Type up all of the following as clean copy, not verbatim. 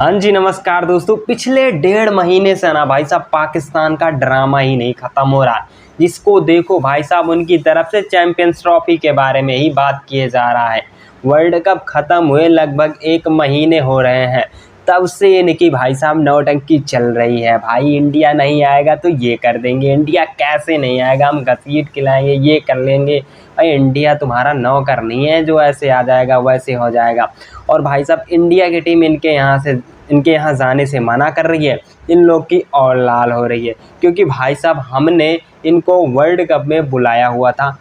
हाँ जी नमस्कार दोस्तों। पिछले 1.5 महीने से ना भाई साहब पाकिस्तान का ड्रामा ही नहीं खत्म हो रहा है। जिसको देखो भाई साहब उनकी तरफ से चैंपियंस ट्रॉफी के बारे में ही बात किए जा रहा है। वर्ल्ड कप खत्म हुए लगभग 1 महीने हो रहे हैं, तब से इनकी भाई साहब नौटंकी चल रही है। भाई इंडिया नहीं आएगा तो ये कर देंगे, इंडिया कैसे नहीं आएगा, हम घसीट खिलाएंगे, ये कर लेंगे। भाई इंडिया तुम्हारा नौकर नहीं है जो ऐसे आ जाएगा वैसे हो जाएगा। और भाई साहब इंडिया की टीम इनके यहाँ जाने से मना कर रही है। इन लोग की और लाल हो रही है क्योंकि भाई साहब हमने इनको वर्ल्ड कप में बुलाया हुआ था।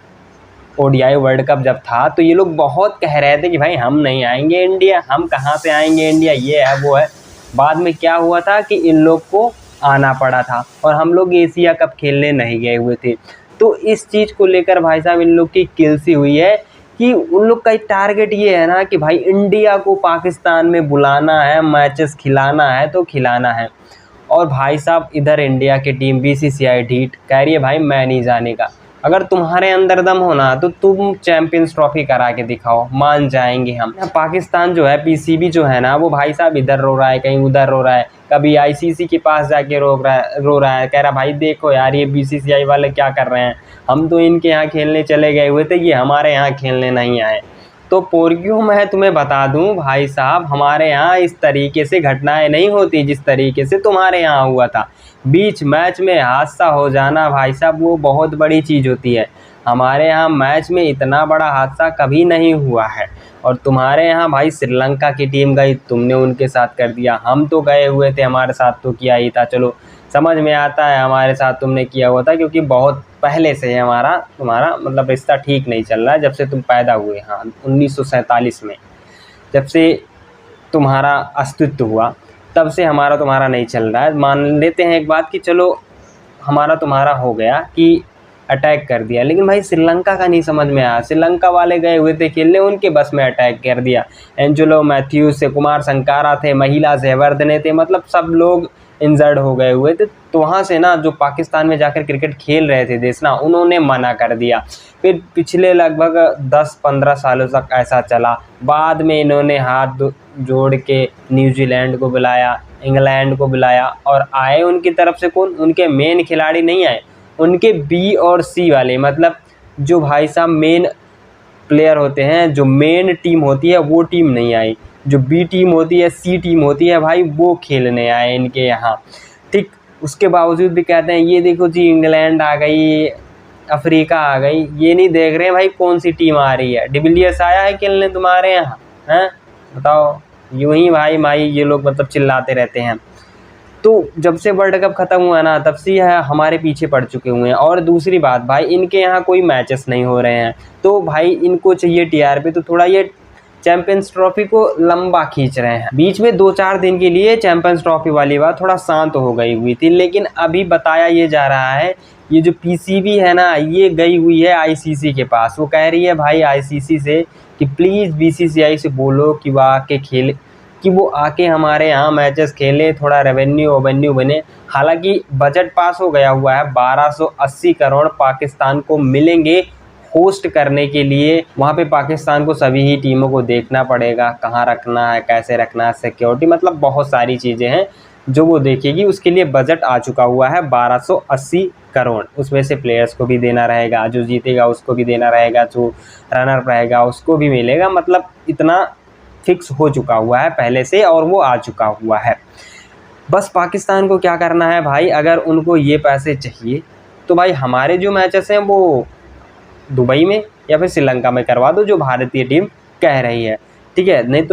ओडीआई वर्ल्ड कप जब था तो ये लोग बहुत कह रहे थे कि भाई हम नहीं आएंगे इंडिया, हम कहाँ से आएंगे इंडिया, ये है वो है। बाद में क्या हुआ था कि इन लोग को आना पड़ा था और हम लोग एशिया कप खेलने नहीं गए हुए थे। तो इस चीज़ को लेकर भाई साहब इन लोग की किलसी हुई है कि उन लोग का टारगेट ये है ना कि भाई इंडिया को पाकिस्तान में बुलाना है, मैचेस खिलाना है तो खिलाना है। और भाई साहब इधर इंडिया की टीम बीसीसीआई ढीठ कह रही है भाई मैं नहीं जाने का। अगर तुम्हारे अंदर दम हो ना तो तुम चैंपियंस ट्रॉफी करा के दिखाओ, मान जाएंगे हम। पाकिस्तान जो है पीसीबी जो है ना वो भाई साहब इधर रो रहा है, कहीं उधर रो रहा है, कभी आईसीसी के पास जाके रो रहा है, कह रहा भाई देखो यार ये बीसीसीआई वाले क्या कर रहे हैं, हम तो इनके यहाँ खेलने चले गए हुए थे, ये हमारे यहाँ खेलने नहीं आए। तो पोर्क्यों मैं तुम्हें बता दूं भाई साहब हमारे यहाँ इस तरीके से घटनाएं नहीं होती जिस तरीके से तुम्हारे यहाँ हुआ था। बीच मैच में हादसा हो जाना भाई साहब वो बहुत बड़ी चीज़ होती है। हमारे यहाँ मैच में इतना बड़ा हादसा कभी नहीं हुआ है। और तुम्हारे यहाँ भाई श्रीलंका की टीम गई, तुमने उनके साथ कर दिया। हम तो गए हुए थे, हमारे साथ तो किया ही था। चलो समझ में आता है हमारे साथ तुमने किया हुआ था क्योंकि बहुत पहले से हमारा तुम्हारा मतलब रिश्ता ठीक नहीं चल रहा है जब से तुम पैदा हुए। हाँ 1947 में जब से तुम्हारा अस्तित्व हुआ तब से हमारा तुम्हारा नहीं चल रहा है। मान लेते हैं एक बात कि चलो हमारा तुम्हारा हो गया कि अटैक कर दिया, लेकिन भाई श्रीलंका का नहीं समझ में आया। श्रीलंका वाले गए हुए थे खेलने, उनके बस में अटैक कर दिया। एंजेलो मैथ्यूज से कुमार संकारा थे, महिला जयवर्धने थे, मतलब सब लोग इंजर्ड हो गए हुए थे। तो वहाँ से ना जो पाकिस्तान में जाकर क्रिकेट खेल रहे थे देश ना, उन्होंने मना कर दिया। फिर पिछले लगभग 10-15 सालों तक ऐसा चला। बाद में इन्होंने हाथ जोड़ के न्यूजीलैंड को बुलाया, इंग्लैंड को बुलाया और आए उनकी तरफ से कौन, उनके मेन खिलाड़ी नहीं आए, उनके बी और सी वाले, मतलब जो भाई साहब मेन प्लेयर होते हैं, जो मेन टीम होती है वो टीम नहीं आई। जो बी टीम होती है, सी टीम होती है भाई, वो खेलने आए इनके यहाँ। ठीक, उसके बावजूद भी कहते हैं ये देखो जी इंग्लैंड आ गई, अफ्रीका आ गई, ये नहीं देख रहे हैं भाई कौन सी टीम आ रही है। डिविलियर्स आया है खेलने तुम्हारे यहाँ, हैं बताओ। यूं ही भाई माई ये लोग मतलब चिल्लाते रहते हैं। तो जब से वर्ल्ड कप ख़त्म हुआ ना तब से हमारे पीछे पड़ चुके हुए हैं। और दूसरी बात भाई इनके यहाँ कोई मैचेस नहीं हो रहे हैं, तो भाई इनको चाहिए टीआरपी, तो थोड़ा ये चैंपियंस ट्रॉफी को लंबा खींच रहे हैं। बीच में 2-4 दिन के लिए चैंपियंस ट्रॉफी वाली बात थोड़ा शांत हो गई हुई थी, लेकिन अभी बताया ये जा रहा है ये जो पीसीबी है ना ये गई हुई है आईसीसी के पास। वो कह रही है भाई आईसीसी से कि प्लीज़ बीसीसीआई से बोलो कि वो आके हमारे यहाँ मैचेस खेले, थोड़ा रेवेन्यू बने। हालांकि बजट पास हो गया हुआ है, 1280 करोड़ पाकिस्तान को मिलेंगे होस्ट करने के लिए। वहाँ पे पाकिस्तान को सभी ही टीमों को देखना पड़ेगा, कहाँ रखना है, कैसे रखना है, सिक्योरिटी, मतलब बहुत सारी चीज़ें हैं जो वो देखेगी। उसके लिए बजट आ चुका हुआ है 1280 करोड़। उसमें से प्लेयर्स को भी देना रहेगा, जो जीतेगा उसको भी देना रहेगा, जो रनर रहेगा उसको भी मिलेगा। मतलब इतना फिक्स हो चुका हुआ है पहले से और वो आ चुका हुआ है। बस पाकिस्तान को क्या करना है भाई, अगर उनको ये पैसे चाहिए तो भाई हमारे जो मैचेस हैं वो दुबई में या फिर श्रीलंका में करवा दो, जो भारतीय टीम कह रही है। ठीक है, नहीं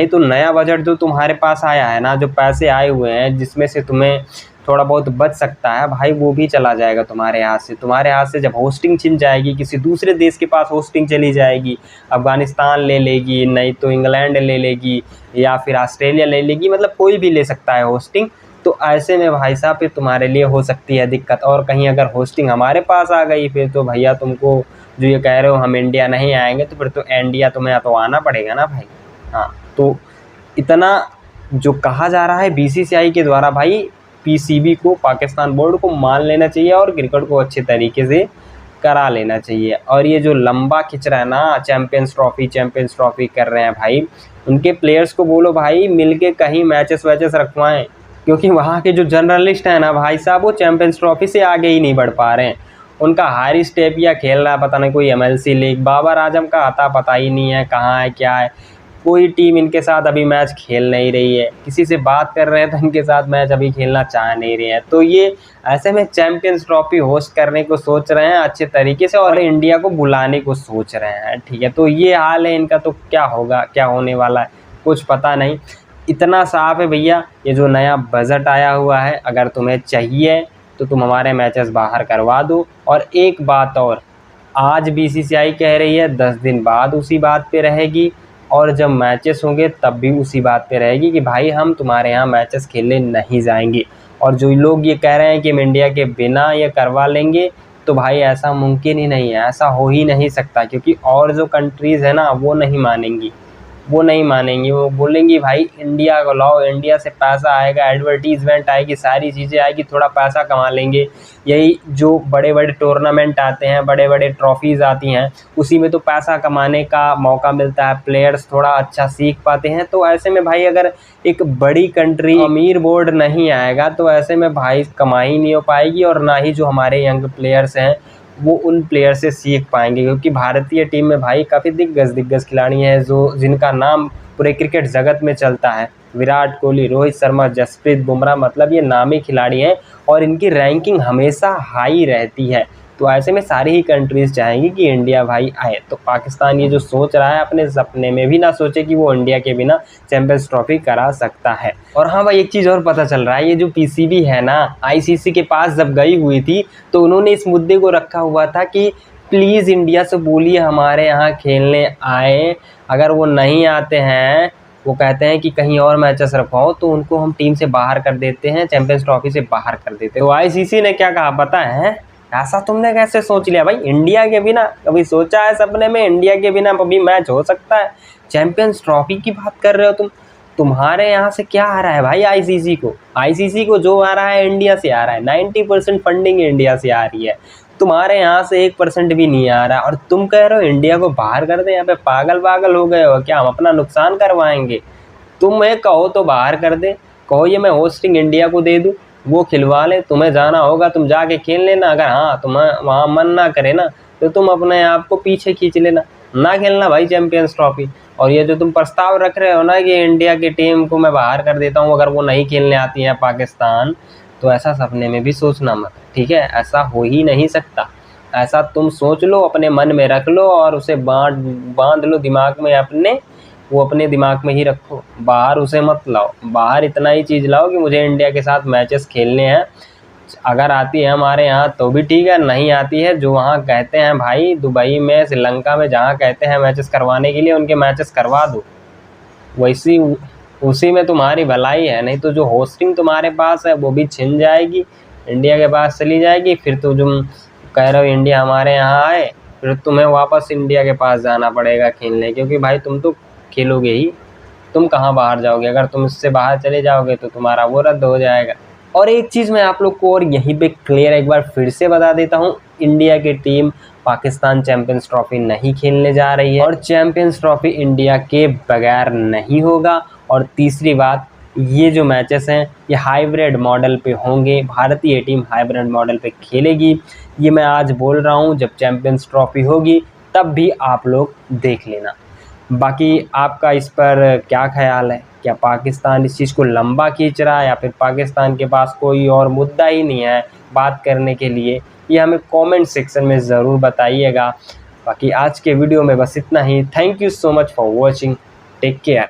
तो नया बजट जो तुम्हारे पास आया है ना, जो पैसे आए हुए हैं जिसमें से तुम्हें थोड़ा बहुत बच सकता है भाई, वो भी चला जाएगा तुम्हारे हाथ से। तुम्हारे हाथ से जब होस्टिंग छिन जाएगी, किसी दूसरे देश के पास होस्टिंग चली जाएगी, अफ़गानिस्तान ले लेगी, नहीं तो इंग्लैंड ले लेगी या फिर ऑस्ट्रेलिया ले लेगी, मतलब कोई भी ले सकता है होस्टिंग। तो ऐसे में भाई साहब फिर तुम्हारे लिए हो सकती है दिक्कत। और कहीं अगर होस्टिंग हमारे पास आ गई फिर तो भैया तुमको जो ये कह रहे हो हम इंडिया नहीं आएंगे, तो फिर तो इंडिया तुम्हें तो आना पड़ेगा ना भाई। हाँ, तो इतना जो कहा जा रहा है बीसीसीआई के द्वारा भाई, पीसीबी को, पाकिस्तान बोर्ड को मान लेना चाहिए और क्रिकेट को अच्छे तरीके से करा लेना चाहिए। और ये जो लंबा खिंच रहा है ना, चैंपियंस ट्रॉफी कर रहे हैं भाई, उनके प्लेयर्स को बोलो भाई मिलके कहीं मैचेस वैचेस रखवाएं, क्योंकि वहाँ के जो जर्नलिस्ट हैं ना भाई साहब, वो चैंपियंस ट्रॉफी से आगे ही नहीं बढ़ पा रहे हैं। उनका हारिस टेपिया खेल रहा है पता नहीं कोई MLC लीग, बाबर आजम का आता पता ही नहीं है कहाँ है क्या है, कोई टीम इनके साथ अभी मैच खेल नहीं रही है, किसी से बात कर रहे हैं तो इनके साथ मैच अभी खेलना चाह नहीं रहे हैं। तो ये ऐसे में चैंपियंस ट्रॉफी होस्ट करने को सोच रहे हैं अच्छे तरीके से, और इंडिया को बुलाने को सोच रहे हैं, ठीक है। तो ये हाल है इनका, तो क्या होगा, क्या होने वाला है कुछ पता नहीं। इतना साफ है भैया, ये जो नया बजट आया हुआ है, अगर तुम्हें चाहिए तो तुम हमारे मैचेस बाहर करवा दो। और एक बात और, आज BCCI कह रही है 10 दिन बाद उसी बात पे रहेगी, और जब मैचेस होंगे तब भी उसी बात पे रहेगी कि भाई हम तुम्हारे यहाँ मैचेस खेलने नहीं जाएंगे। और जो लोग ये कह रहे हैं कि हम इंडिया के बिना ये करवा लेंगे, तो भाई ऐसा मुमकिन ही नहीं है, ऐसा हो ही नहीं सकता, क्योंकि और जो कंट्रीज़ है ना वो नहीं मानेंगी, वो बोलेंगी भाई इंडिया को लाओ, इंडिया से पैसा आएगा, एडवर्टीजमेंट आएगी, सारी चीज़ें आएगी, थोड़ा पैसा कमा लेंगे। यही जो बड़े बड़े टूर्नामेंट आते हैं, बड़े बड़े ट्रॉफीज़ आती हैं, उसी में तो पैसा कमाने का मौका मिलता है, प्लेयर्स थोड़ा अच्छा सीख पाते हैं। तो ऐसे में भाई अगर एक बड़ी कंट्री, अमीर बोर्ड नहीं आएगा, तो ऐसे में भाई कमाई नहीं हो पाएगी, और ना ही जो हमारे यंग प्लेयर्स हैं वो उन प्लेयर से सीख पाएंगे। क्योंकि भारतीय टीम में भाई काफ़ी दिग्गज खिलाड़ी हैं जो जिनका नाम पूरे क्रिकेट जगत में चलता है। विराट कोहली, रोहित शर्मा, जसप्रीत बुमराह, मतलब ये नामी खिलाड़ी हैं, और इनकी रैंकिंग हमेशा हाई रहती है। तो ऐसे में सारी ही कंट्रीज़ चाहेंगी कि इंडिया भाई आए। तो पाकिस्तान ये जो सोच रहा है, अपने सपने में भी ना सोचे कि वो इंडिया के बिना चैंपियंस ट्रॉफी करा सकता है। और हाँ भाई, एक चीज़ और पता चल रहा है, ये जो PCB है ना, ICC के पास जब गई हुई थी तो उन्होंने इस मुद्दे को रखा हुआ था कि प्लीज़ इंडिया से बोलिए हमारे यहाँ खेलने आए, अगर वो नहीं आते हैं, वो कहते हैं कि कहीं और मैचेस रखवाओ, तो उनको हम टीम से बाहर कर देते हैं, चैंपियंस ट्रॉफी से बाहर कर देते हैं। तो ICC ने क्या कहा पता है, ऐसा तुमने कैसे सोच लिया भाई, इंडिया के बिना कभी सोचा है सपने में इंडिया के बिना अभी मैच हो सकता है? चैंपियंस ट्रॉफी की बात कर रहे हो तुम? तुम्हारे यहाँ से क्या आ रहा है भाई? ICC को जो आ रहा है इंडिया से आ रहा है, 90% फंडिंग इंडिया से आ रही है, तुम्हारे यहाँ से 1% भी नहीं आ रहा। और तुम कह रहे हो इंडिया को बाहर कर दे? यहाँ पे पागल हो गए हो क्या? हम अपना नुकसान करवाएंगे? तुम्हें कहो तो बाहर कर दे, कहो ये मैं होस्टिंग इंडिया को दे दूँ, वो खिलवा ले, तुम्हें जाना होगा तुम जाके खेल लेना। अगर हाँ तुम्हें वहाँ मन ना करे ना, तो तुम अपने आप को पीछे खींच लेना, ना खेलना भाई चैंपियंस ट्रॉफी। और ये जो तुम प्रस्ताव रख रहे हो ना कि इंडिया की टीम को मैं बाहर कर देता हूँ अगर वो नहीं खेलने आती है पाकिस्तान, तो ऐसा सपने में भी सोचना मत, ठीक है? ऐसा हो ही नहीं सकता। ऐसा तुम सोच लो, अपने मन में रख लो, और उसे बांध लो दिमाग में अपने, वो अपने दिमाग में ही रखो, बाहर उसे मत लाओ। बाहर इतना ही चीज़ लाओ कि मुझे इंडिया के साथ मैचेस खेलने हैं, अगर आती है हमारे यहाँ तो भी ठीक है, नहीं आती है जो वहाँ कहते हैं भाई दुबई में, श्रीलंका में, जहाँ कहते हैं मैचेस करवाने के लिए, उनके मैचेस करवा दो। वैसी उसी में तुम्हारी भलाई है, नहीं तो जो होस्टिंग तुम्हारे पास है वो भी छिन जाएगी, इंडिया के पास चली जाएगी। फिर तो तुम कह रहे हो इंडिया हमारे यहाँ आए, फिर तुम्हें वापस इंडिया के पास जाना पड़ेगा खेलने, क्योंकि भाई तुम तो खेलोगे ही, तुम कहाँ बाहर जाओगे? अगर तुम इससे बाहर चले जाओगे तो तुम्हारा वो रद्द हो जाएगा। और एक चीज़ मैं आप लोग को और यहीं पे क्लियर एक बार फिर से बता देता हूँ, इंडिया की टीम पाकिस्तान चैंपियंस ट्रॉफी नहीं खेलने जा रही है, और चैंपियंस ट्रॉफी इंडिया के बगैर नहीं होगा। और तीसरी बात, ये जो मैचेस हैं ये हाइब्रिड मॉडल पे होंगे, भारतीय टीम हाइब्रिड मॉडल पे खेलेगी। ये मैं आज बोल रहा हूँ, जब चैंपियंस ट्रॉफी होगी तब भी आप लोग देख लेना। बाकी आपका इस पर क्या ख्याल है? क्या पाकिस्तान इस चीज़ को लंबा खींच रहा है, या फिर पाकिस्तान के पास कोई और मुद्दा ही नहीं है बात करने के लिए? ये हमें कमेंट सेक्शन में ज़रूर बताइएगा। बाकी आज के वीडियो में बस इतना ही। Thank you so much for watching, take care.